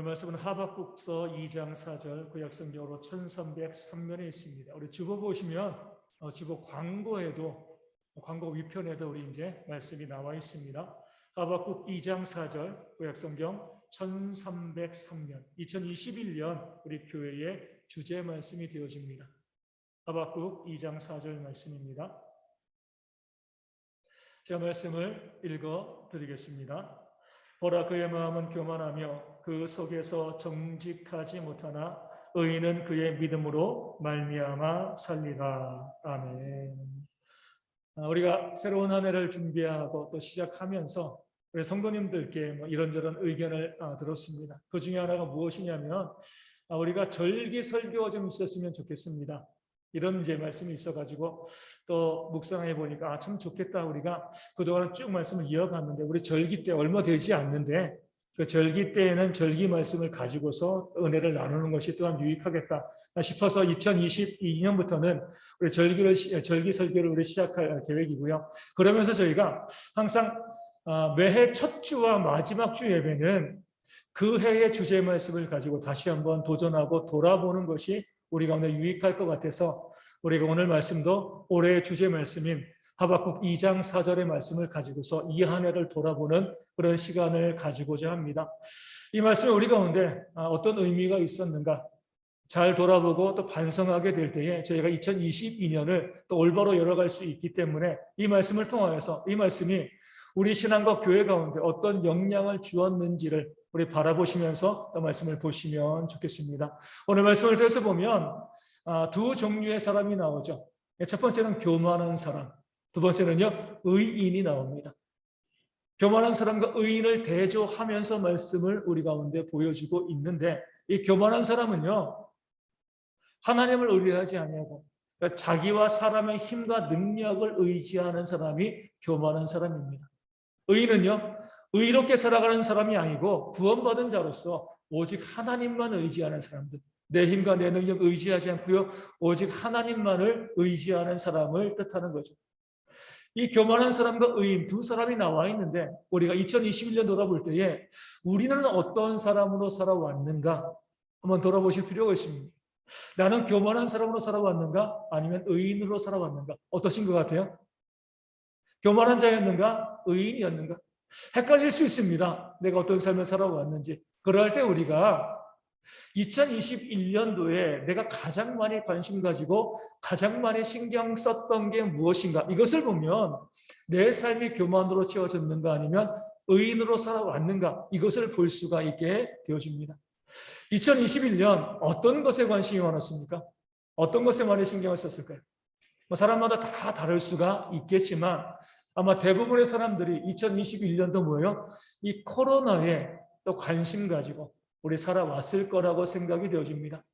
오늘 말씀은 하박국서 2장 4절 구약성경으로 1303면에 있습니다. 우리 주보 보시면 주보 광고 위편에도 우리 이제 말씀이 나와 있습니다. 하박국 2장 4절 구약성경 1303면 2021년 우리 교회의 주제 말씀이 되어집니다. 하박국 2장 4절 말씀입니다. 제가 말씀을 읽어 드리겠습니다. 보라, 그의 마음은 교만하며 그 속에서 정직하지 못하나 의인은 그의 믿음으로 말미암아 살리라. 아멘. 우리가 새로운 한 해를 준비하고 또 시작하면서 우리 성도님들께 이런저런 의견을 들었습니다. 그 중에 하나가 무엇이냐면 우리가 절기설교가 좀 있었으면 좋겠습니다. 이런 이제 말씀이 있어가지고 또 묵상해 보니까 참 좋겠다. 우리가 그동안 쭉 말씀을 이어갔는데 우리 절기 때 얼마 되지 않는데 그 절기 때에는 절기 말씀을 가지고서 은혜를 나누는 것이 또한 유익하겠다 싶어서 2022년부터는 우리 절기 설교를 우리 시작할 계획이고요. 그러면서 저희가 항상 매해 첫 주와 마지막 주 예배는 그 해의 주제 말씀을 가지고 다시 한번 도전하고 돌아보는 것이 우리 가운데 유익할 것 같아서 우리가 오늘 말씀도 올해의 주제 말씀인 하박국 2장 4절의 말씀을 가지고서 이 한 해를 돌아보는 그런 시간을 가지고자 합니다. 이 말씀이 우리 가운데 어떤 의미가 있었는가 잘 돌아보고 또 반성하게 될 때에 저희가 2022년을 또 올바로 열어갈 수 있기 때문에 이 말씀을 통하여서 이 말씀이 우리 신앙과 교회 가운데 어떤 영향을 주었는지를 우리 바라보시면서 또 말씀을 보시면 좋겠습니다. 오늘 말씀을 통해서 보면 두 종류의 사람이 나오죠. 첫 번째는 교만한 사람, 두 번째는요 의인이 나옵니다. 교만한 사람과 의인을 대조하면서 말씀을 우리 가운데 보여주고 있는데 이 교만한 사람은요 하나님을 의뢰하지 아니하고 그러니까 자기와 사람의 힘과 능력을 의지하는 사람이 교만한 사람입니다. 의인은요 의롭게 살아가는 사람이 아니고 구원받은 자로서 오직 하나님만 의지하는 사람들, 내 힘과 내 능력 의지하지 않고요 오직 하나님만을 의지하는 사람을 뜻하는 거죠. 이 교만한 사람과 의인 두 사람이 나와 있는데 우리가 2021년 돌아볼 때에 우리는 어떤 사람으로 살아왔는가 한번 돌아보실 필요가 있습니다. 나는 교만한 사람으로 살아왔는가 아니면 의인으로 살아왔는가 어떠신 것 같아요? 교만한 자였는가 의인이었는가? 헷갈릴 수 있습니다. 내가 어떤 삶을 살아왔는지. 그럴 때 우리가 2021년도에 내가 가장 많이 관심 가지고 가장 많이 신경 썼던 게 무엇인가? 이것을 보면 내 삶이 교만으로 채워졌는가 아니면 의인으로 살아왔는가? 이것을 볼 수가 있게 되어집니다. 2021년 어떤 것에 관심이 많았습니까? 어떤 것에 많이 신경을 썼을까요? 사람마다 다 다를 수가 있겠지만 아마 대부분의 사람들이 2021년도 뭐예요? 이 코로나에 또 관심 가지고 우리 살아왔을 거라고 생각이 되어집니다.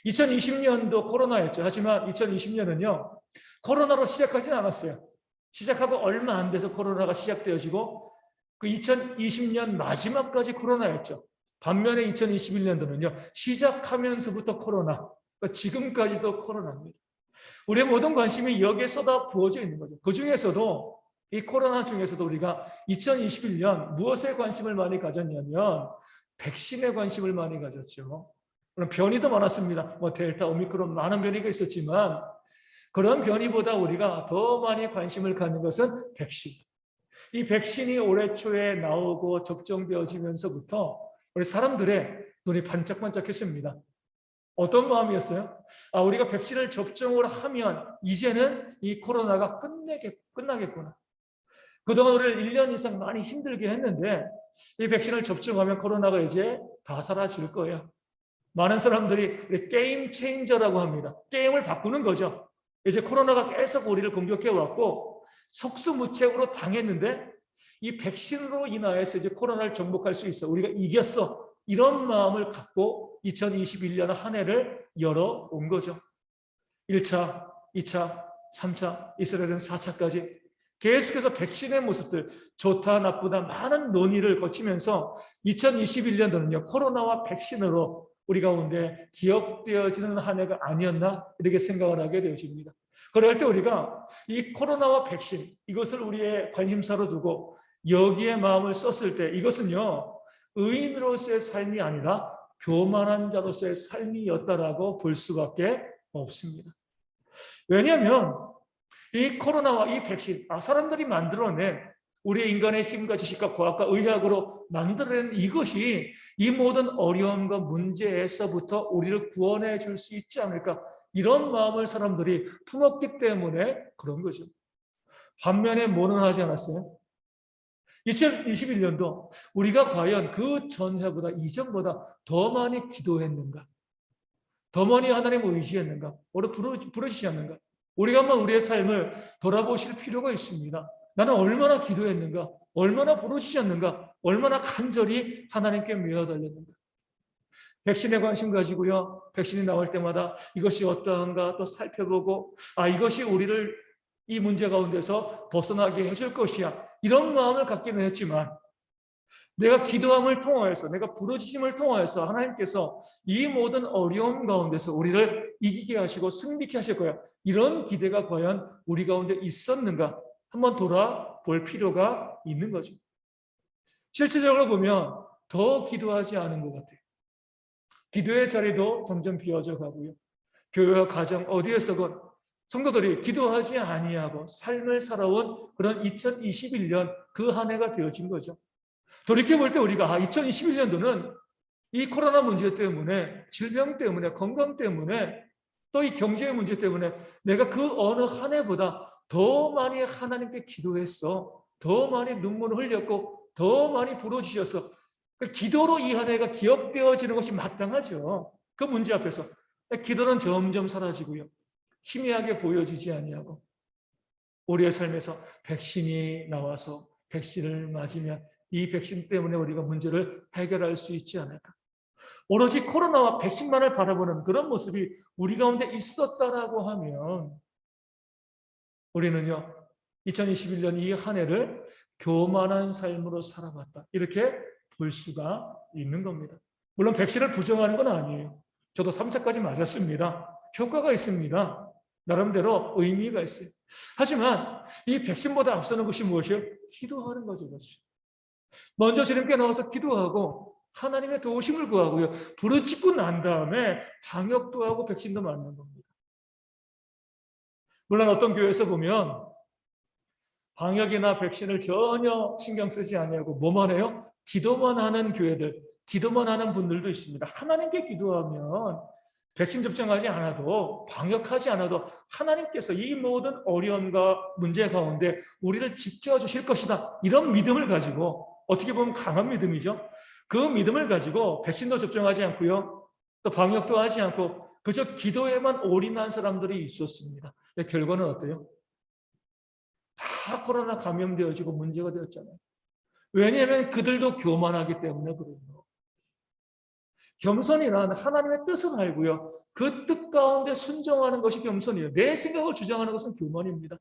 2020년도 코로나였죠. 하지만 2020년은요. 코로나로 시작하진 않았어요. 시작하고 얼마 안 돼서 코로나가 시작되어지고 그 2020년 마지막까지 코로나였죠. 반면에 2021년도는요. 시작하면서부터 코로나, 그러니까 지금까지도 코로나입니다. 우리의 모든 관심이 여기에 쏟아 부어져 있는 거죠. 그 중에서도 이 코로나 중에서도 우리가 2021년 무엇에 관심을 많이 가졌냐면 백신에 관심을 많이 가졌죠. 그럼 변이도 많았습니다. 델타, 오미크론 많은 변이가 있었지만 그런 변이보다 우리가 더 많이 관심을 갖는 것은 백신. 이 백신이 올해 초에 나오고 접종되어지면서부터 우리 사람들의 눈이 반짝반짝했습니다. 어떤 마음이었어요? 우리가 백신을 접종을 하면 이제는 이 코로나가 끝나겠구나. 그동안 우리를 1년 이상 많이 힘들게 했는데 이 백신을 접종하면 코로나가 이제 다 사라질 거예요. 많은 사람들이 게임 체인저라고 합니다. 게임을 바꾸는 거죠. 이제 코로나가 계속 우리를 공격해 왔고 속수무책으로 당했는데 이 백신으로 인하여서 이제 코로나를 정복할 수 있어. 우리가 이겼어. 이런 마음을 갖고 2021년 한 해를 열어온 거죠. 1차, 2차, 3차, 이스라엘은 4차까지 계속해서 백신의 모습들 좋다 나쁘다 많은 논의를 거치면서 2021년도는요. 코로나와 백신으로 우리 가운데 기억되어지는 한 해가 아니었나 이렇게 생각을 하게 되어집니다. 그럴 때 우리가 이 코로나와 백신 이것을 우리의 관심사로 두고 여기에 마음을 썼을 때 이것은요. 의인으로서의 삶이 아니라 교만한 자로서의 삶이었다라고 볼 수밖에 없습니다. 왜냐하면 이 코로나와 이 백신, 사람들이 만들어낸 우리 인간의 힘과 지식과 과학과 의학으로 만들어낸 이것이 이 모든 어려움과 문제에서부터 우리를 구원해 줄 수 있지 않을까, 이런 마음을 사람들이 품었기 때문에 그런 거죠. 반면에 뭐는 하지 않았어요? 2021년도 우리가 과연 그 전해보다 이전보다 더 많이 기도했는가? 더 많이 하나님을 의지했는가? 오래 부르시지 않는가? 우리가 한번 우리의 삶을 돌아보실 필요가 있습니다. 나는 얼마나 기도했는가? 얼마나 부르시셨는가? 얼마나 간절히 하나님께 매어달렸는가? 백신에 관심 가지고요. 백신이 나올 때마다 이것이 어떠한가 또 살펴보고, 이것이 우리를 이 문제 가운데서 벗어나게 해줄 것이야, 이런 마음을 갖기는 했지만, 내가 기도함을 통하여서, 내가 부르짖음을 통하여서 하나님께서 이 모든 어려움 가운데서 우리를 이기게 하시고 승리케 하실 거야, 이런 기대가 과연 우리 가운데 있었는가, 한번 돌아볼 필요가 있는 거죠. 실질적으로 보면 더 기도하지 않은 것 같아요. 기도의 자리도 점점 비어져 가고요. 교회와 가정 어디에서건 성도들이 기도하지 아니하고 삶을 살아온 그런 2021년 그 한 해가 되어진 거죠. 돌이켜볼 때 우리가 2021년도는 이 코로나 문제 때문에, 질병 때문에, 건강 때문에, 또 이 경제의 문제 때문에 내가 그 어느 한 해보다 더 많이 하나님께 기도했어. 더 많이 눈물을 흘렸고 더 많이 부르짖었어. 기도로 이 한 해가 기억되어지는 것이 마땅하죠. 그 문제 앞에서. 기도는 점점 사라지고요. 희미하게 보여지지 아니하고, 우리의 삶에서 백신이 나와서 백신을 맞으면 이 백신 때문에 우리가 문제를 해결할 수 있지 않을까. 오로지 코로나와 백신만을 바라보는 그런 모습이 우리 가운데 있었다라고 하면 우리는요, 2021년 이 한 해를 교만한 삶으로 살아갔다, 이렇게 볼 수가 있는 겁니다. 물론 백신을 부정하는 건 아니에요. 저도 3차까지 맞았습니다. 효과가 있습니다. 나름대로 의미가 있어요. 하지만 이 백신보다 앞서는 것이 무엇이에요? 기도하는 거죠. 그렇죠. 먼저 주님께 나와서 기도하고 하나님의 도우심을 구하고요. 부르짖고 난 다음에 방역도 하고 백신도 맞는 겁니다. 물론 어떤 교회에서 보면 방역이나 백신을 전혀 신경 쓰지 아니하고 뭐만 해요? 기도만 하는 교회들, 기도만 하는 분들도 있습니다. 하나님께 기도하면 백신 접종하지 않아도, 방역하지 않아도 하나님께서 이 모든 어려움과 문제 가운데 우리를 지켜주실 것이다, 이런 믿음을 가지고, 어떻게 보면 강한 믿음이죠. 그 믿음을 가지고 백신도 접종하지 않고요, 또 방역도 하지 않고 그저 기도에만 올인한 사람들이 있었습니다. 결과는 어때요? 다 코로나 감염되어지고 문제가 되었잖아요. 왜냐하면 그들도 교만하기 때문에 그래요. 겸손이란 하나님의 뜻을 알고요, 그 뜻 가운데 순종하는 것이 겸손이에요. 내 생각을 주장하는 것은 교만입니다.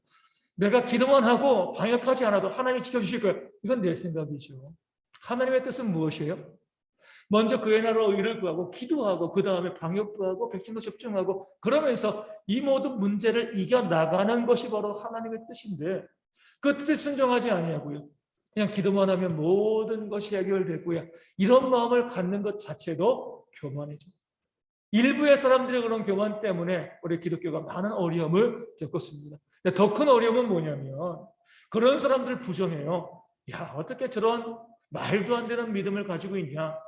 내가 기도만 하고 방역하지 않아도 하나님이 지켜주실 거예요, 이건 내 생각이죠. 하나님의 뜻은 무엇이에요? 먼저 그의 나라로 의를 구하고 기도하고 그 다음에 방역도 하고 백신도 접종하고, 그러면서 이 모든 문제를 이겨나가는 것이 바로 하나님의 뜻인데, 그 뜻에 순종하지 아니하고요, 그냥 기도만 하면 모든 것이 해결되고요, 이런 마음을 갖는 것 자체도 교만이죠. 일부의 사람들이 그런 교만 때문에 우리 기독교가 많은 어려움을 겪었습니다. 더 큰 어려움은 뭐냐면, 그런 사람들을 부정해요. 야, 어떻게 저런 말도 안 되는 믿음을 가지고 있냐,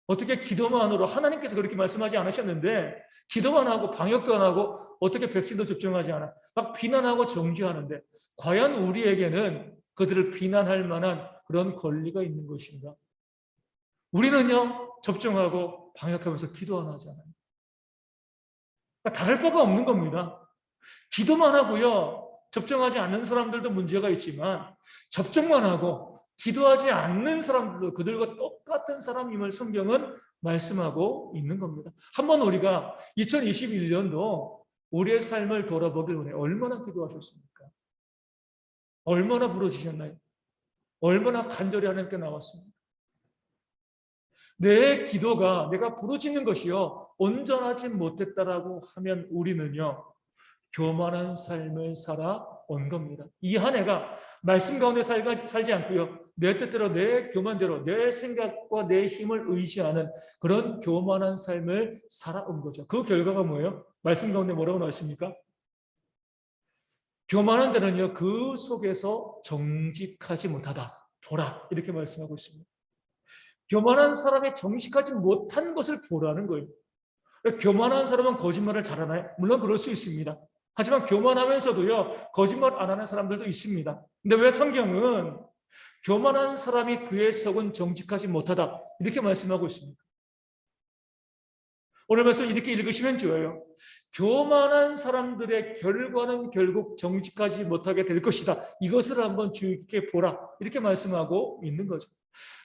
어떻게 기도만으로, 하나님께서 그렇게 말씀하지 않으셨는데 기도만 하고 방역도 안 하고 어떻게 백신도 접종하지 않아, 막 비난하고 정죄하는데, 과연 우리에게는 그들을 비난할 만한 그런 권리가 있는 것인가? 우리는요, 접종하고 방역하면서 기도 안 하잖아요. 그러니까 다를 바가 없는 겁니다. 기도만 하고요, 접종하지 않는 사람들도 문제가 있지만, 접종만 하고 기도하지 않는 사람들도 그들과 똑같은 사람임을 성경은 말씀하고 있는 겁니다. 한번 우리가 2021년도 우리의 삶을 돌아보길 원해. 얼마나 기도하셨습니까? 얼마나 부르짖으셨나요? 얼마나 간절히 하나님께 나왔습니까? 내 기도가, 내가 부르짖는 것이요, 온전하지 못했다라고 하면 우리는요, 교만한 삶을 살아 온 겁니다. 이 한 해가 말씀 가운데 살지 않고요. 내 뜻대로, 내 교만대로, 내 생각과 내 힘을 의지하는 그런 교만한 삶을 살아온 거죠. 그 결과가 뭐예요? 말씀 가운데 뭐라고 나와 있습니까? 교만한 자는요, 그 속에서 정직하지 못하다. 보라. 이렇게 말씀하고 있습니다. 교만한 사람이 정직하지 못한 것을 보라는 거예요. 교만한 사람은 거짓말을 잘하나요? 물론 그럴 수 있습니다. 하지만 교만하면서도요, 거짓말 안 하는 사람들도 있습니다. 근데 왜 성경은 교만한 사람이 그의 속은 정직하지 못하다 이렇게 말씀하고 있습니다. 오늘 말씀 이렇게 읽으시면 좋아요. 교만한 사람들의 결과는 결국 정직하지 못하게 될 것이다. 이것을 한번 주의 깊게 보라. 이렇게 말씀하고 있는 거죠.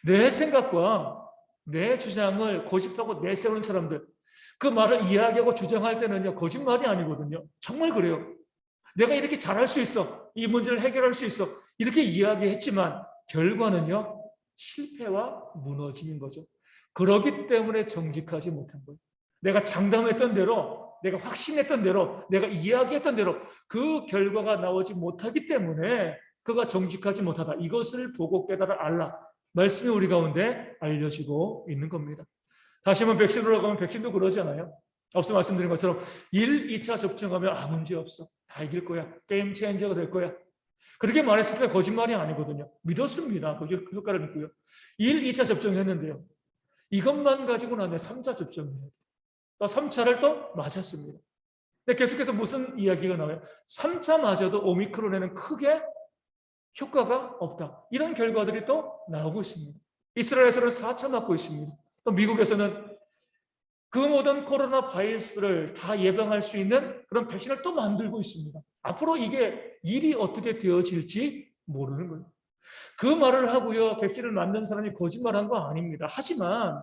내 생각과 내 주장을 고집하고 내세우는 사람들, 그 말을 이야기하고 주장할 때는요, 거짓말이 아니거든요. 정말 그래요. 내가 이렇게 잘할 수 있어. 이 문제를 해결할 수 있어. 이렇게 이야기했지만 결과는요, 실패와 무너짐인 거죠. 그러기 때문에 정직하지 못한 거예요. 내가 장담했던 대로, 내가 확신했던 대로, 내가 이야기했던 대로 그 결과가 나오지 못하기 때문에 그가 정직하지 못하다. 이것을 보고 깨달아 알라. 말씀이 우리 가운데 알려지고 있는 겁니다. 다시 한번 백신으로 가면 백신도 그러잖아요. 앞서 말씀드린 것처럼 1, 2차 접종하면 문제 없어. 다 이길 거야. 게임 체인저가 될 거야. 그렇게 말했을 때 거짓말이 아니거든요. 믿었습니다. 그 효과를 믿고요. 1, 2차 접종했는데요. 이것만 가지고 나면 3차 접종이에요. 또 3차를 또 맞았습니다. 근데 계속해서 무슨 이야기가 나와요? 3차 맞아도 오미크론에는 크게 효과가 없다. 이런 결과들이 또 나오고 있습니다. 이스라엘에서는 4차 맞고 있습니다. 또 미국에서는 그 모든 코로나 바이러스를 다 예방할 수 있는 그런 백신을 또 만들고 있습니다. 앞으로 이게 일이 어떻게 되어질지 모르는 거예요. 그 말을 하고요. 백신을 만든 사람이 거짓말한 거 아닙니다. 하지만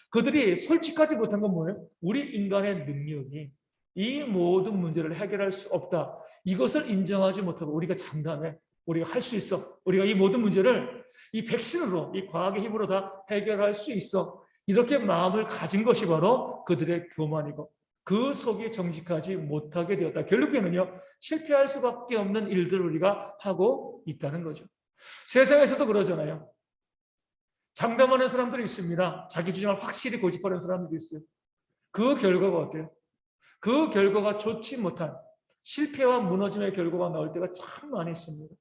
그들이 솔직하지 못한 건 뭐예요? 우리 인간의 능력이 이 모든 문제를 해결할 수 없다. 이것을 인정하지 못하고 우리가 장담해. 우리가 할 수 있어. 우리가 이 모든 문제를 이 백신으로, 이 과학의 힘으로 다 해결할 수 있어. 이렇게 마음을 가진 것이 바로 그들의 교만이고 그 속이 정직하지 못하게 되었다. 결국에는요. 실패할 수밖에 없는 일들을 우리가 하고 있다는 거죠. 세상에서도 그러잖아요. 장담하는 사람들이 있습니다. 자기 주장을 확실히 고집하는 사람들도 있어요. 그 결과가 어때요? 그 결과가 좋지 못한 실패와 무너짐의 결과가 나올 때가 참 많이 있습니다.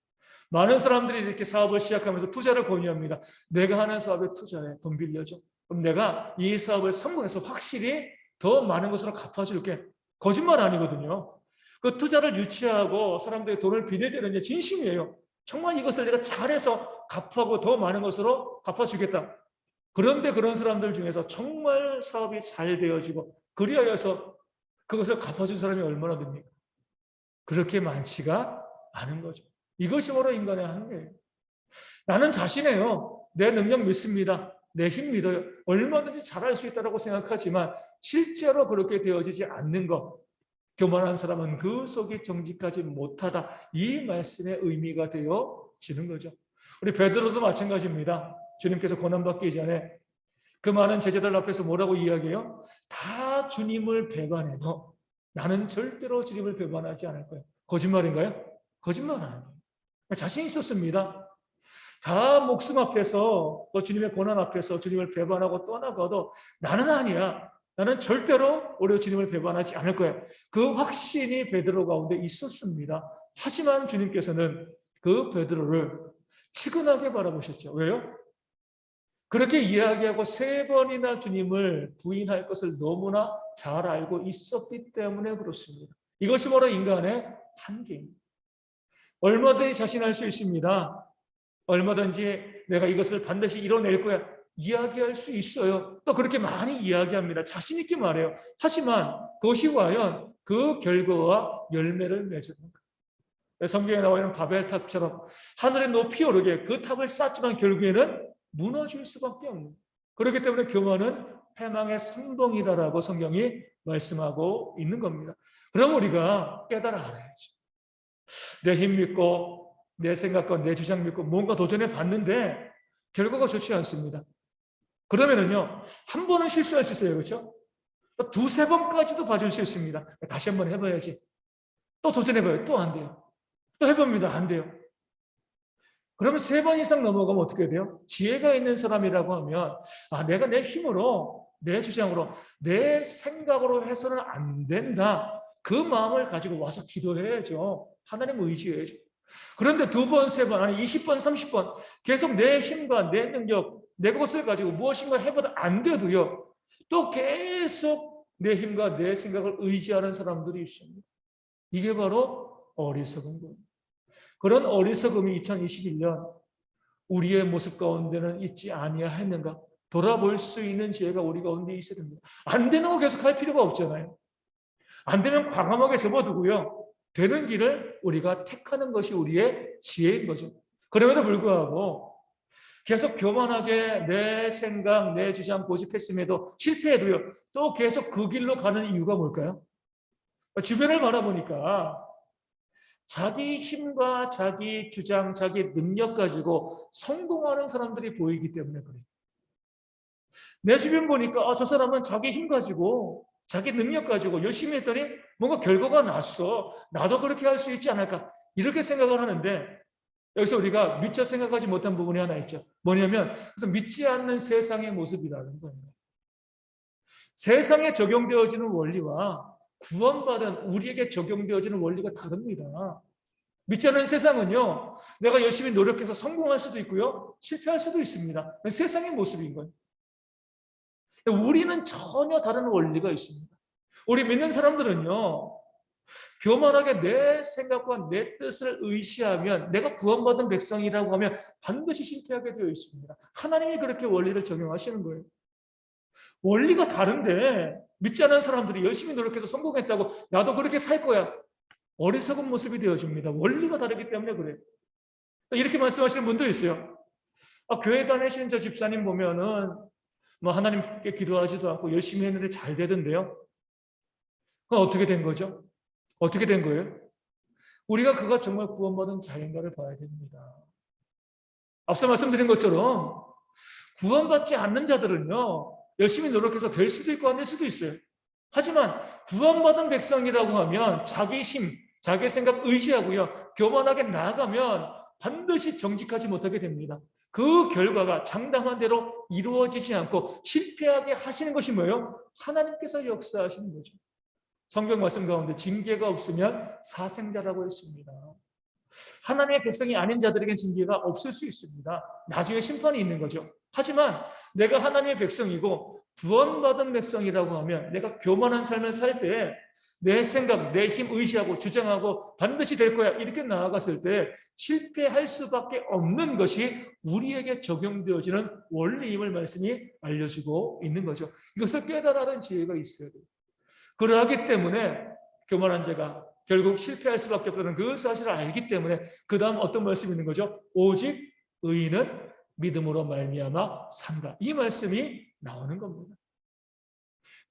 많은 사람들이 이렇게 사업을 시작하면서 투자를 권유합니다. 내가 하는 사업에 투자해. 돈 빌려줘. 그럼 내가 이 사업을 성공해서 확실히 더 많은 것으로 갚아줄게. 거짓말 아니거든요. 그 투자를 유치하고 사람들이 돈을 빌릴 때는 진심이에요. 정말 이것을 내가 잘해서 갚하고 더 많은 것으로 갚아주겠다. 그런데 그런 사람들 중에서 정말 사업이 잘 되어지고 그리하여서 그것을 갚아준 사람이 얼마나 됩니까? 그렇게 많지가 않은 거죠. 이것이 바로 인간의 한계예요. 나는 자신해요. 내 능력 믿습니다. 내 힘 믿어요. 얼마든지 잘할 수 있다고 생각하지만 실제로 그렇게 되어지지 않는 것. 교만한 사람은 그 속이 정직하지 못하다. 이 말씀의 의미가 되어지는 거죠. 우리 베드로도 마찬가지입니다. 주님께서 고난받기 전에 그 많은 제자들 앞에서 뭐라고 이야기해요? 다 주님을 배반해도 나는 절대로 주님을 배반하지 않을 거예요. 거짓말인가요? 거짓말 아니에요. 자신 있었습니다. 다 목숨 앞에서 또 주님의 고난 앞에서 주님을 배반하고 떠나가도 나는 아니야. 나는 절대로 우리 주님을 배반하지 않을 거야. 그 확신이 베드로 가운데 있었습니다. 하지만 주님께서는 그 베드로를 치근하게 바라보셨죠. 왜요? 그렇게 이야기하고 3번이나 주님을 부인할 것을 너무나 잘 알고 있었기 때문에 그렇습니다. 이것이 바로 인간의 한계입니다. 얼마든지 자신할 수 있습니다. 얼마든지 내가 이것을 반드시 이뤄낼 거야. 이야기할 수 있어요. 또 그렇게 많이 이야기합니다. 자신 있게 말해요. 하지만 그것이 과연 그 결과와 열매를 맺는가? 성경에 나와 있는 바벨탑처럼 하늘에 높이 오르게 그 탑을 쌓지만 결국에는 무너질 수밖에 없는. 그렇기 때문에 교만은 패망의 선봉이다라고 성경이 말씀하고 있는 겁니다. 그럼 우리가 깨달아 알아야지. 내 힘 믿고 내 생각과 내 주장 믿고 뭔가 도전해 봤는데 결과가 좋지 않습니다. 그러면은요, 한 번은 실수할 수 있어요. 그렇죠? 2-3번까지도 봐줄 수 있습니다. 다시 한번 해봐야지. 또 도전해봐요. 또 안 돼요. 또 해봅니다. 안 돼요. 그러면 3번 이상 넘어가면 어떻게 돼요? 지혜가 있는 사람이라고 하면 내가 내 힘으로, 내 주장으로, 내 생각으로 해서는 안 된다. 그 마음을 가지고 와서 기도해야죠. 하나님 의지해야죠. 그런데 2번, 3번, 아니 20번, 30번 계속 내 힘과 내 능력, 내 것을 가지고 무엇인가 해봐도 안 돼도요. 또 계속 내 힘과 내 생각을 의지하는 사람들이 있습니다. 이게 바로 어리석은 거예요. 그런 어리석음이 2021년 우리의 모습 가운데는 있지 아니하였는가 돌아볼 수 있는 지혜가 우리 가운데 있어야 됩니다. 안 되는 거 계속 할 필요가 없잖아요. 안 되면 과감하게 접어두고요. 되는 길을 우리가 택하는 것이 우리의 지혜인 거죠. 그럼에도 불구하고 계속 교만하게 내 생각, 내 주장 고집했음에도 실패해도요. 또 계속 그 길로 가는 이유가 뭘까요? 주변을 바라보니까 자기 힘과 자기 주장, 자기 능력 가지고 성공하는 사람들이 보이기 때문에 그래요. 내 주변 보니까 저 사람은 자기 힘 가지고 자기 능력 가지고 열심히 했더니 뭔가 결과가 났어. 나도 그렇게 할 수 있지 않을까? 이렇게 생각을 하는데 여기서 우리가 미처 생각하지 못한 부분이 하나 있죠. 뭐냐면 그래서 믿지 않는 세상의 모습이라는 거예요. 세상에 적용되어지는 원리와 구원받은 우리에게 적용되어지는 원리가 다릅니다. 믿지 않는 세상은요, 내가 열심히 노력해서 성공할 수도 있고요, 실패할 수도 있습니다. 세상의 모습인 거예요. 우리는 전혀 다른 원리가 있습니다. 우리 믿는 사람들은요, 교만하게 내 생각과 내 뜻을 의시하면 내가 구원받은 백성이라고 하면 반드시 실패하게 되어 있습니다. 하나님이 그렇게 원리를 적용하시는 거예요. 원리가 다른데 믿지 않는 사람들이 열심히 노력해서 성공했다고 나도 그렇게 살 거야. 어리석은 모습이 되어집니다. 원리가 다르기 때문에 그래요. 이렇게 말씀하시는 분도 있어요. 교회 다니시는 저 집사님 보면은 뭐 하나님께 기도하지도 않고 열심히 했는데 잘 되던데요. 그건 어떻게 된 거죠? 어떻게 된 거예요? 우리가 그가 정말 구원받은 자인가를 봐야 됩니다. 앞서 말씀드린 것처럼 구원받지 않는 자들은요. 열심히 노력해서 될 수도 있고 안 될 수도 있어요. 하지만 구원받은 백성이라고 하면 자기 힘, 자기 생각 의지하고요. 교만하게 나아가면 반드시 정직하지 못하게 됩니다. 그 결과가 장담한 대로 이루어지지 않고 실패하게 하시는 것이 뭐예요? 하나님께서 역사하시는 거죠. 성경 말씀 가운데 징계가 없으면 사생자라고 했습니다. 하나님의 백성이 아닌 자들에겐 징계가 없을 수 있습니다. 나중에 심판이 있는 거죠. 하지만 내가 하나님의 백성이고 구원받은 백성이라고 하면 내가 교만한 삶을 살 때 내 생각, 내 힘 의지하고 주장하고 반드시 될 거야 이렇게 나아갔을 때 실패할 수밖에 없는 것이 우리에게 적용되어지는 원리임을 말씀이 알려주고 있는 거죠. 이것을 깨달아는 지혜가 있어야 돼요. 그러하기 때문에 교만한 자가 결국 실패할 수밖에 없다는 그 사실을 알기 때문에 그 다음 어떤 말씀이 있는 거죠? 오직 의인은 믿음으로 말미암아 산다. 이 말씀이 나오는 겁니다.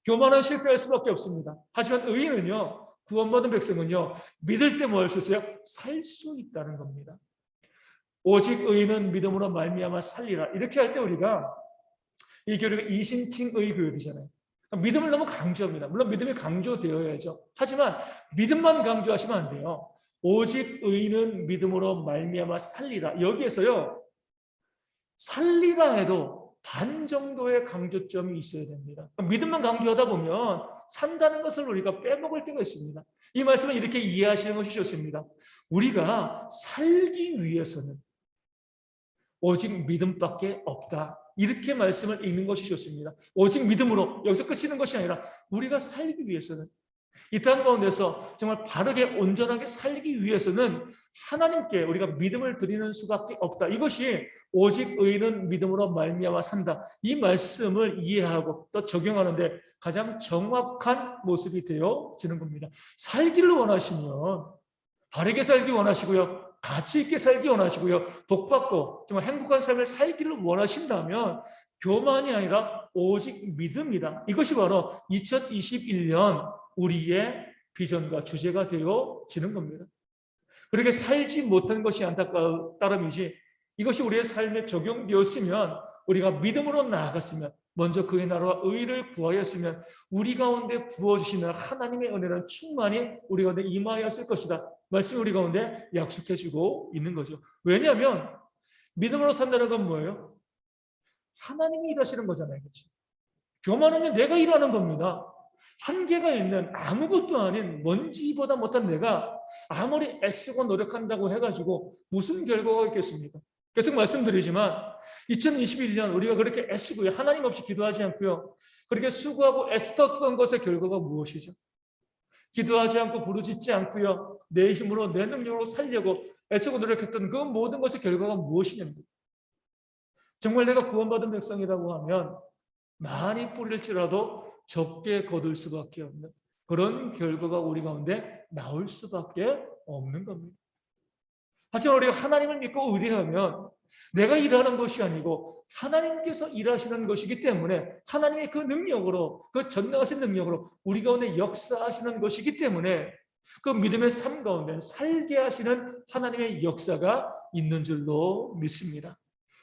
교만은 실패할 수밖에 없습니다. 하지만 의인은요, 구원받은 백성은요, 믿을 때 뭐 할 수 있어요? 살 수 있다는 겁니다. 오직 의인은 믿음으로 말미암아 살리라. 이렇게 할 때 우리가 이 교류가 이신칭의 교육이잖아요. 믿음을 너무 강조합니다. 물론 믿음이 강조되어야죠. 하지만 믿음만 강조하시면 안 돼요. 오직 의인은 믿음으로 말미암아 살리라. 여기에서요. 살리라 해도 반 정도의 강조점이 있어야 됩니다. 믿음만 강조하다 보면 산다는 것을 우리가 빼먹을 때가 있습니다. 이 말씀을 이렇게 이해하시는 것이 좋습니다. 우리가 살기 위해서는 오직 믿음밖에 없다. 이렇게 말씀을 읽는 것이 좋습니다. 오직 믿음으로 여기서 끝이는 것이 아니라 우리가 살기 위해서는 이 땅 가운데서 정말 바르게 온전하게 살기 위해서는 하나님께 우리가 믿음을 드리는 수밖에 없다. 이것이 오직 의인은 믿음으로 말미암아 산다. 이 말씀을 이해하고 또 적용하는데 가장 정확한 모습이 되어지는 겁니다. 살기를 원하시면 바르게 살기 원하시고요. 가치 있게 살기 원하시고요. 복받고 정말 행복한 삶을 살기를 원하신다면 교만이 아니라 오직 믿음이다. 이것이 바로 2021년 우리의 비전과 주제가 되어지는 겁니다. 그렇게 살지 못한 것이 안타까운 따름이지 이것이 우리의 삶에 적용되었으면 우리가 믿음으로 나아갔으면 먼저 그의 나라와 의를 구하였으면 우리 가운데 부어주시는 하나님의 은혜는 충만히 우리 가운데 임하였을 것이다. 말씀이 우리 가운데 약속해주고 있는 거죠. 왜냐하면 믿음으로 산다는 건 뭐예요? 하나님이 일하시는 거잖아요. 그렇죠? 교만은 내가 일하는 겁니다. 한계가 있는 아무것도 아닌 먼지보다 못한 내가 아무리 애쓰고 노력한다고 해가지고 무슨 결과가 있겠습니까? 계속 말씀드리지만 2021년 우리가 그렇게 애쓰고요. 하나님 없이 기도하지 않고요. 그렇게 수고하고 애쓰던 것의 결과가 무엇이죠? 기도하지 않고 부르짖지 않고요. 내 힘으로 내 능력으로 살려고 애쓰고 노력했던 그 모든 것의 결과가 무엇이냐입니다. 정말 내가 구원받은 백성이라고 하면 많이 뿌릴지라도 적게 거둘 수밖에 없는 그런 결과가 우리 가운데 나올 수밖에 없는 겁니다. 하지만 우리가 하나님을 믿고 의뢰하면 내가 일하는 것이 아니고 하나님께서 일하시는 것이기 때문에 하나님의 그 능력으로, 그 전능하신 능력으로 우리 가운데 역사하시는 것이기 때문에 그 믿음의 삶 가운데 살게 하시는 하나님의 역사가 있는 줄로 믿습니다.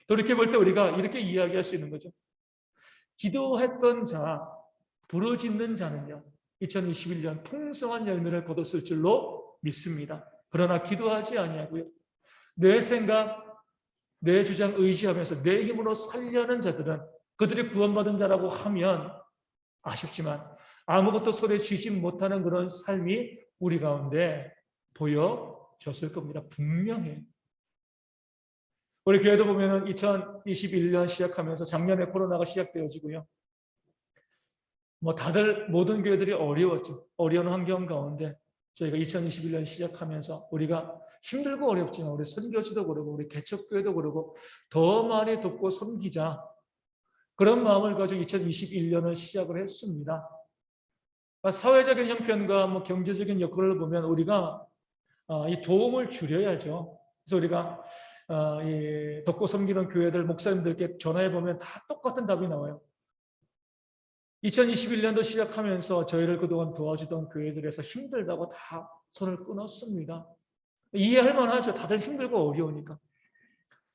돌이켜볼 때 우리가 이렇게 이야기할 수 있는 거죠. 기도했던 자, 부르짖는 자는요, 2021년 풍성한 열매를 거뒀을 줄로 믿습니다. 그러나 기도하지 아니하고요, 내 생각, 내 주장 의지하면서 내 힘으로 살려는 자들은 그들이 구원받은 자라고 하면 아쉽지만 아무것도 손에 쥐지 못하는 그런 삶이 우리 가운데 보여졌을 겁니다. 분명해요. 우리 교회도 보면은 2021년 시작하면서 작년에 코로나가 시작되어지고요. 다들 모든 교회들이 어려웠죠. 어려운 환경 가운데 저희가 2021년 시작하면서 우리가 힘들고 어렵지만 우리 선교지도 그러고 우리 개척교회도 그러고 더 많이 돕고 섬기자. 그런 마음을 가지고 2021년을 시작을 했습니다. 사회적인 형편과 경제적인 여건을 보면 우리가 이 도움을 줄여야죠. 그래서 우리가 이 돕고 섬기는 교회들 목사님들께 전화해 보면 다 똑같은 답이 나와요. 2021년도 시작하면서 저희를 그동안 도와주던 교회들에서 힘들다고 다 손을 끊었습니다. 이해할 만하죠. 다들 힘들고 어려우니까.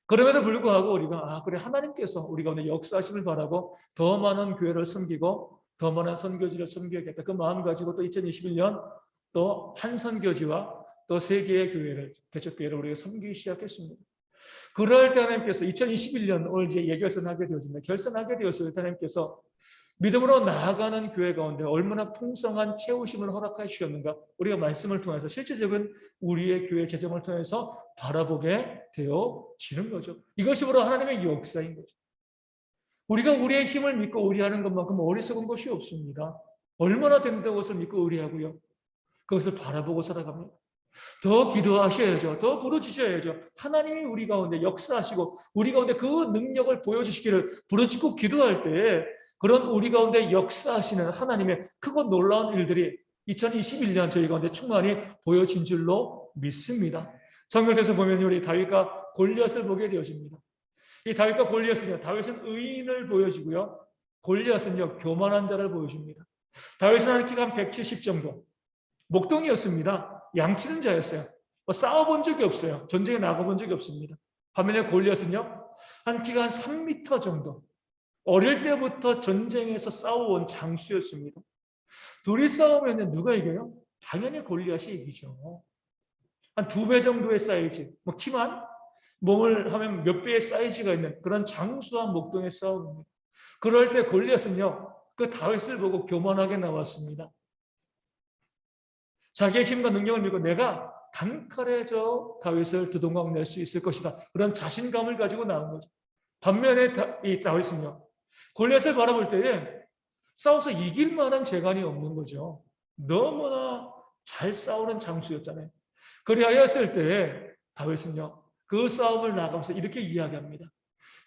그럼에도 불구하고 우리가 그래 하나님께서 우리 가운데 역사하심을 바라고 더 많은 교회를 섬기고 더 많은 선교지를 섬겨야겠다. 그 마음 가지고 또 2021년 또 한 선교지와 또 세 개의 교회를 개척교회를 우리가 섬기기 시작했습니다. 그럴 때 하나님께서 2021년 오늘 이제 예결선하게 되어진다. 결선하게 되었을 때 하나님께서 믿음으로 나아가는 교회 가운데 얼마나 풍성한 채우심을 허락해 주셨는가 우리가 말씀을 통해서 실제적인 우리의 교회 재정을 통해서 바라보게 되어지는 거죠. 이것이 바로 하나님의 역사인 거죠. 우리가 우리의 힘을 믿고 의뢰하는 것만큼 어리석은 것이 없습니다. 얼마나 된다는 것을 믿고 의뢰하고요. 그것을 바라보고 살아갑니다. 더 기도하셔야죠. 더 부르짖어야죠. 하나님이 우리 가운데 역사하시고 우리 가운데 그 능력을 보여주시기를 부르짖고 기도할 때 그런 우리 가운데 역사하시는 하나님의 크고 놀라운 일들이 2021년 저희 가운데 충만히 보여진 줄로 믿습니다. 성경에서 보면 우리 다윗과 골리앗을 보게 되어집니다. 이 다윗과 골리앗은요, 다윗은 의인을 보여주고요, 골리앗은요 교만한 자를 보여줍니다. 다윗은 한 키가 한 170 정도, 목동이었습니다. 양치는 자였어요. 싸워본 적이 없어요. 전쟁에 나가본 적이 없습니다. 반면에 골리앗은요, 한 키가 한 3m 정도, 어릴 때부터 전쟁에서 싸워온 장수였습니다. 둘이 싸우면 누가 이겨요? 당연히 골리앗이 이기죠. 한 2배 정도의 사이즈, 키만 몸을 하면 몇 배의 사이즈가 있는 그런 장수와 목동의 싸움입니다. 그럴 때 골리앗은요, 그 다윗을 보고 교만하게 나왔습니다. 자기의 힘과 능력을 믿고 내가 단칼에 저 다윗을 두동강 낼 수 있을 것이다. 그런 자신감을 가지고 나온 거죠. 반면에 이 다윗은요, 골리앗을 바라볼 때에 싸워서 이길 만한 재간이 없는 거죠. 너무나 잘 싸우는 장수였잖아요. 그리하였을 때에 다윗은요, 그 싸움을 나가면서 이렇게 이야기합니다.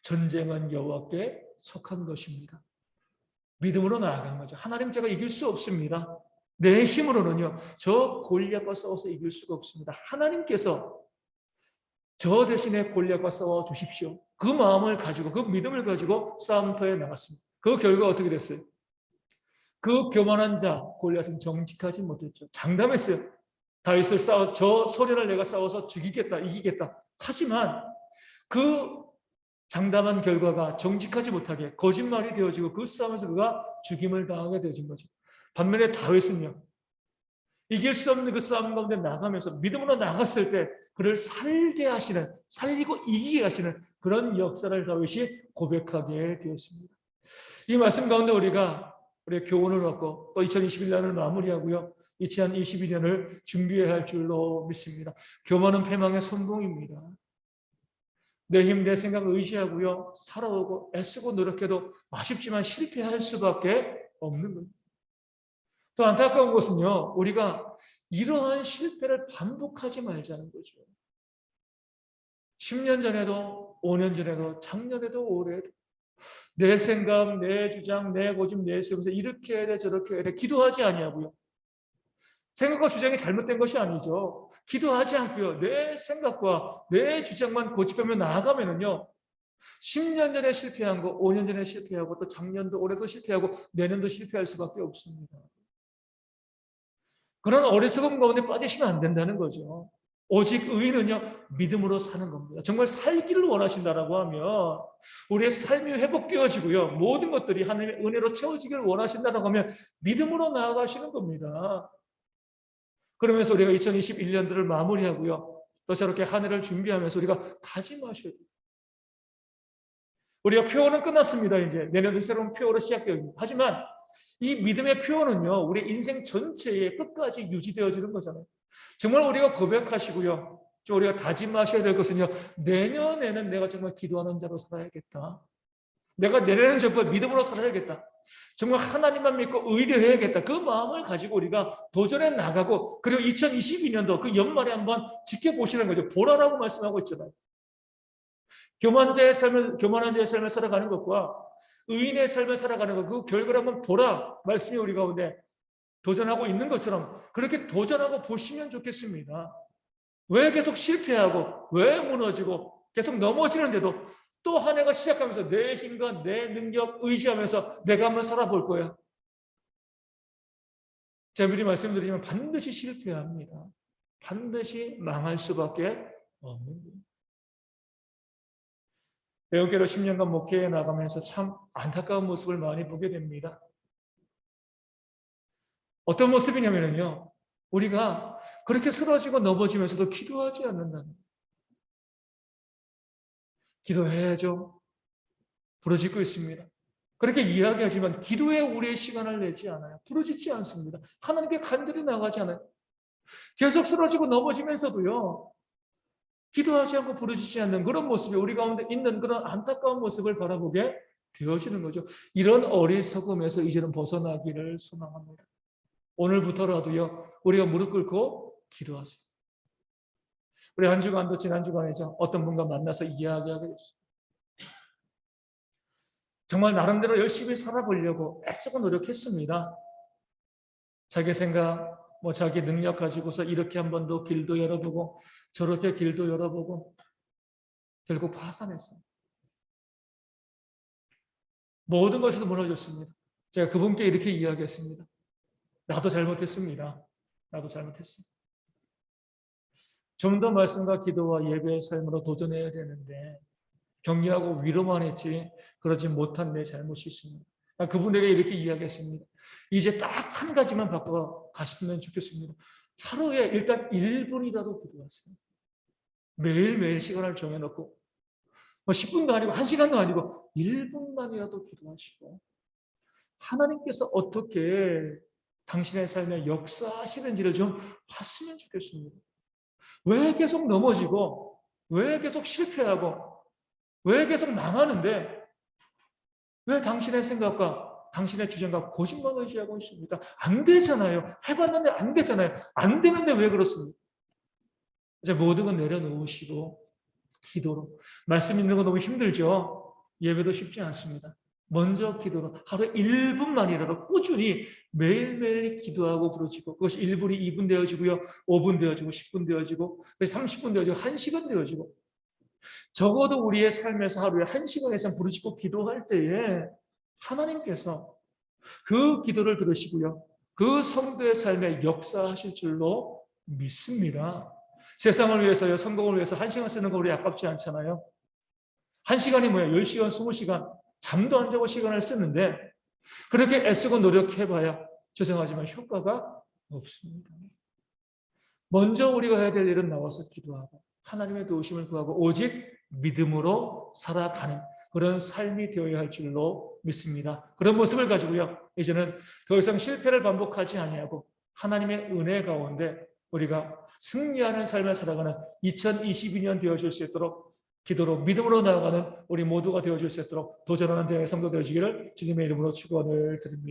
전쟁은 여호와께 속한 것입니다. 믿음으로 나아간 거죠. 하나님 제가 이길 수 없습니다. 내 힘으로는요, 저 골리앗과 싸워서 이길 수가 없습니다. 하나님께서 저 대신에 골리앗과 싸워 주십시오. 그 마음을 가지고, 그 믿음을 가지고 싸움터에 나갔습니다. 그 결과 어떻게 됐어요? 그 교만한 자 골리앗은 정직하지 못했죠. 장담했어요. 다윗을 저 소년을 내가 싸워서 죽이겠다, 이기겠다. 하지만 그 장담한 결과가 정직하지 못하게 거짓말이 되어지고 그 싸움에서 그가 죽임을 당하게 되어진 거죠. 반면에 다윗은요, 이길 수 없는 그 싸움 가운데 나가면서 믿음으로 나갔을 때 그를 살게 하시는, 살리고 이기게 하시는 그런 역사를 다윗이 고백하게 되었습니다. 이 말씀 가운데 우리가 우리의 교훈을 얻고 또 2021년을 마무리하고요. 2022년을 준비해야 할 줄로 믿습니다. 교만은 패망의 선봉입니다. 내 힘, 내 생각을 의지하고요. 살아오고 애쓰고 노력해도 아쉽지만 실패할 수밖에 없는 겁니다. 또 안타까운 것은요. 우리가 이러한 실패를 반복하지 말자는 거죠. 10년 전에도 5년 전에도 작년에도 올해도 내 생각, 내 주장, 내 고집, 내 세우면서 이렇게 해야 돼 저렇게 해야 돼 기도하지 아니하고요. 생각과 주장이 잘못된 것이 아니죠. 기도하지 않고요. 내 생각과 내 주장만 고집하며 나아가면은요. 10년 전에 실패한 거, 5년 전에 실패하고 또 작년도 올해도 실패하고 내년도 실패할 수밖에 없습니다. 그런 어리석음 가운데 빠지시면 안 된다는 거죠. 오직 의인은요, 믿음으로 사는 겁니다. 정말 살기를 원하신다라고 하면 우리의 삶이 회복되어지고요. 모든 것들이 하나님의 은혜로 채워지기를 원하신다라고 하면 믿음으로 나아가시는 겁니다. 그러면서 우리가 2021년도를 마무리하고요. 또 저렇게 한 해를 준비하면서 우리가 다짐하셔야 돼요. 우리가 표어는 끝났습니다. 이제 내년도 새로운 표어로 시작되어 하지만 이 믿음의 표현은요, 우리 인생 전체에 끝까지 유지되어지는 거잖아요. 정말 우리가 고백하시고요, 우리가 다짐하셔야 될 것은요, 내년에는 내가 정말 기도하는 자로 살아야겠다. 내가 내년에는 정말 믿음으로 살아야겠다. 정말 하나님만 믿고 의뢰해야겠다. 그 마음을 가지고 우리가 도전해 나가고, 그리고 2022년도 그 연말에 한번 지켜보시는 거죠. 보라라고 말씀하고 있잖아요. 교만한 자의 삶을 살아가는 것과 의인의 삶을 살아가는 것, 그 결과를 한번 보라 말씀이 우리 가운데 도전하고 있는 것처럼 그렇게 도전하고 보시면 좋겠습니다. 왜 계속 실패하고 왜 무너지고 계속 넘어지는데도 또 한 해가 시작하면서 내 힘과 내 능력 의지하면서 내가 한번 살아볼 거야. 제가 미리 말씀드리면 반드시 실패합니다. 반드시 망할 수밖에 없는 거예요. 배우교로 10년간 목회에 나가면서 참 안타까운 모습을 많이 보게 됩니다. 어떤 모습이냐면요. 우리가 그렇게 쓰러지고 넘어지면서도 기도하지 않는다는 거예요. 기도해야죠. 부르짖고 있습니다. 그렇게 이야기하지만 기도에 우리의 시간을 내지 않아요. 부르짖지 않습니다. 하나님께 간절히 나가지 않아요. 계속 쓰러지고 넘어지면서도요. 기도하지 않고 부르짖지 않는 그런 모습이 우리 가운데 있는 그런 안타까운 모습을 바라보게 되어지는 거죠. 이런 어리석음에서 이제는 벗어나기를 소망합니다. 오늘부터라도요. 우리가 무릎 꿇고 기도하세요. 우리 한 주간도 지난 주간이죠. 어떤 분과 만나서 이야기하게 됐어요. 정말 나름대로 열심히 살아보려고 애쓰고 노력했습니다. 자기 생각, 자기 능력 가지고서 이렇게 한 번도 길도 열어보고 저렇게 길도 열어보고 결국 파산했어요. 모든 것에서 무너졌습니다. 제가 그분께 이렇게 이야기했습니다. 나도 잘못했습니다. 나도 잘못했습니다. 좀 더 말씀과 기도와 예배의 삶으로 도전해야 되는데 격려하고 위로만 했지 그러지 못한 내 잘못이 있습니다. 그분에게 이렇게 이야기했습니다. 이제 딱 한 가지만 바꿔 가시면 좋겠습니다. 하루에 일단 1분이라도 기도하세요. 매일매일 시간을 정해놓고 10분도 아니고 1시간도 아니고 1분만이라도 기도하시고 하나님께서 어떻게 당신의 삶에 역사하시는지를 좀 봤으면 좋겠습니다. 왜 계속 넘어지고 왜 계속 실패하고 왜 계속 망하는데 왜 당신의 생각과 당신의 주장과 고집만 의지하고 있습니까? 안 되잖아요. 해봤는데 안 되잖아요. 안 되는데 왜 그렇습니까? 이제 모든 건 내려놓으시고 기도로. 말씀 있는 거 너무 힘들죠? 예배도 쉽지 않습니다. 먼저 기도로 하루 1분만이라도 꾸준히 매일매일 기도하고 부르짖고 그것이 1분이 2분 되어지고요. 5분 되어지고 10분 되어지고 30분 되어지고 1시간 되어지고 적어도 우리의 삶에서 하루에 1시간 이상 부르짖고 기도할 때에 하나님께서 그 기도를 들으시고요. 그 성도의 삶에 역사하실 줄로 믿습니다. 세상을 위해서요. 성공을 위해서 1시간 쓰는 거 우리 아깝지 않잖아요. 1시간이 뭐야? 10시간, 20시간 잠도 안 자고 시간을 쓰는데 그렇게 애쓰고 노력해봐야 죄송하지만 효과가 없습니다. 먼저 우리가 해야 될 일은 나와서 기도하고 하나님의 도우심을 구하고 오직 믿음으로 살아가는 그런 삶이 되어야 할 줄로 믿습니다. 그런 모습을 가지고요. 이제는 더 이상 실패를 반복하지 아니하고 하나님의 은혜 가운데 우리가 승리하는 삶을 살아가는 2022년 되어질 수 있도록 기도로 믿음으로 나아가는 우리 모두가 되어질 수 있도록 도전하는 대학의 성도 되어지기를 주님의 이름으로 축원을 드립니다.